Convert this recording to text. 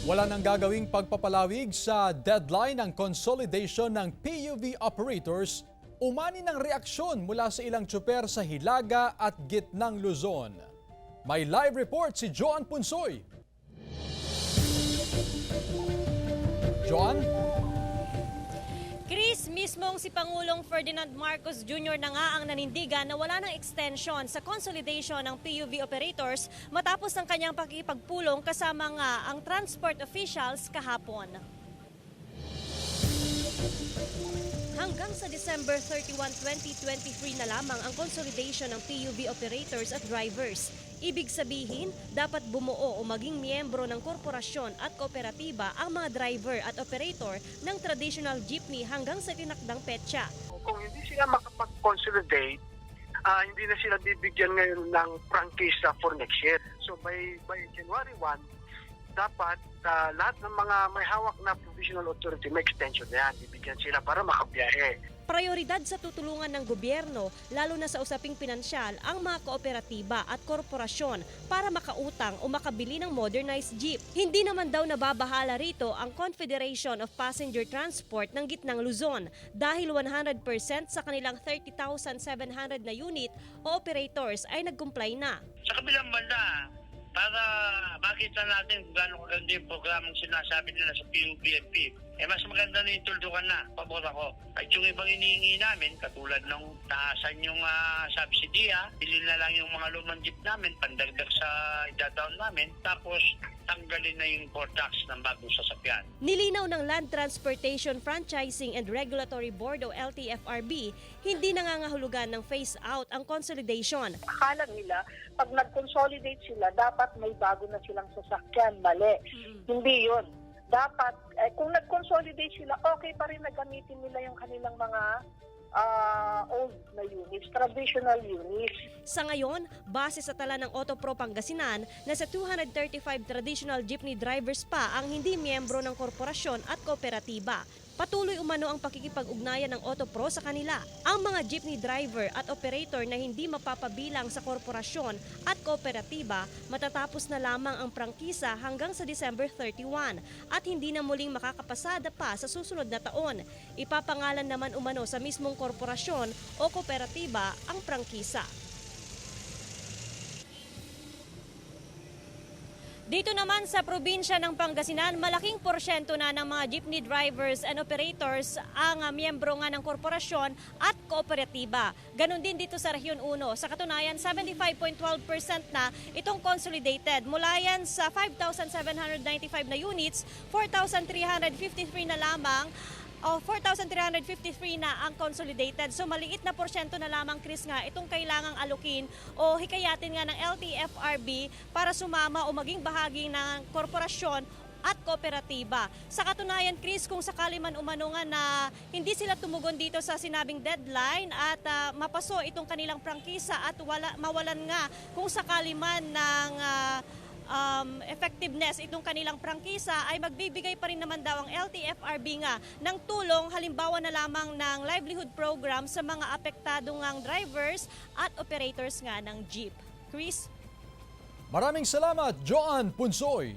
Wala nang gagawing pagpapalawig sa deadline ng consolidation ng PUV operators, umani ng reaksyon mula sa ilang tsuper sa Hilaga at Gitnang Luzon. May live report si Joan Punsoy. Joan? Chris, mismong si Pangulong Ferdinand Marcos Jr. na nga ang nanindigan na wala ng extension sa consolidation ng PUV operators matapos ang kanyang pakikipagpulong kasama nga ang transport officials kahapon. Hanggang sa December 31, 2023 na lamang ang consolidation ng PUV operators at drivers. Ibig sabihin, dapat bumuo o maging miyembro ng korporasyon at kooperatiba ang mga driver at operator ng traditional jeepney hanggang sa tinakdang petsa. Kung hindi sila makapag-consolidate, hindi na sila bibigyan ngayon ng prangkisa for next year. So by January 1, dapat lahat ng mga may hawak na provisional authority, may extension na yan. Bibigyan sila para makabiyahe. Prioridad sa tutulungan ng gobyerno, lalo na sa usaping pinansyal, ang mga kooperatiba at korporasyon para makautang o makabili ng modernized jeep. Hindi naman daw nababahala rito ang Confederation of Passenger Transport ng Gitnang Luzon dahil 100% sa kanilang 30,700 na unit o operators ay nag-comply na. Sa kabilang banda, para makita natin kung gaano kaganda yung programang sinasabi nila sa PUBNP, mas maganda na yung tuldukan na, pabor ako. At yung ibang inihingi namin, katulad ng taasan yung subsidiya, bilhin na lang yung mga lumang jeep namin, pandagdag sa idadaon namin, tapos tanggalin na yung import tax ng bagong sasakyan. Nilinaw ng Land Transportation Franchising and Regulatory Board o LTFRB, hindi nangangahulugan ng phase-out ang consolidation. Akala nila, pag nag-consolidate sila, dapat may bago na silang sasakyan. Mali. Hindi yun. Dapat, kung nag-consolidate sila, okay pa rin na gamitin nila yung kanilang mga old na units, traditional units. Sa ngayon, base sa tala ng Autopro Pangasinan, nasa 235 traditional jeepney drivers pa ang hindi miyembro ng korporasyon at kooperatiba. Patuloy umano ang pakikipag-ugnayan ng Autopro sa kanila. Ang mga jeepney driver at operator na hindi mapapabilang sa korporasyon at kooperatiba matatapos na lamang ang prangkisa hanggang sa December 31 at hindi na muling makakapasada pa sa susunod na taon. Ipapangalan naman umano sa mismong korporasyon o kooperatiba ang prangkisa. Dito naman sa probinsya ng Pangasinan, malaking porsyento na ng mga jeepney drivers and operators ang miyembro nga ng korporasyon at kooperatiba. Ganon din dito sa Rehiyon 1. Sa katunayan, 75.12% na itong consolidated. Mula yan sa 5,795 na units, 4,353 na lamang 4,353 na ang consolidated. So maliit na porsyento na lamang, Chris, nga itong kailangang alukin o hikayatin nga ng LTFRB para sumama o maging bahagi ng korporasyon at kooperatiba. Sa katunayan, Chris, kung sakali man umano nga na hindi sila tumugon dito sa sinabing deadline at mapaso itong kanilang prangkisa at mawalan nga kung sakali man ng effectiveness itong kanilang prangkisa, ay magbibigay pa rin naman daw ang LTFRB nga ng tulong, halimbawa na lamang ng livelihood program sa mga apektadong ngang drivers at operators nga ng jeep. Chris? Maraming salamat, Joan Punsoy.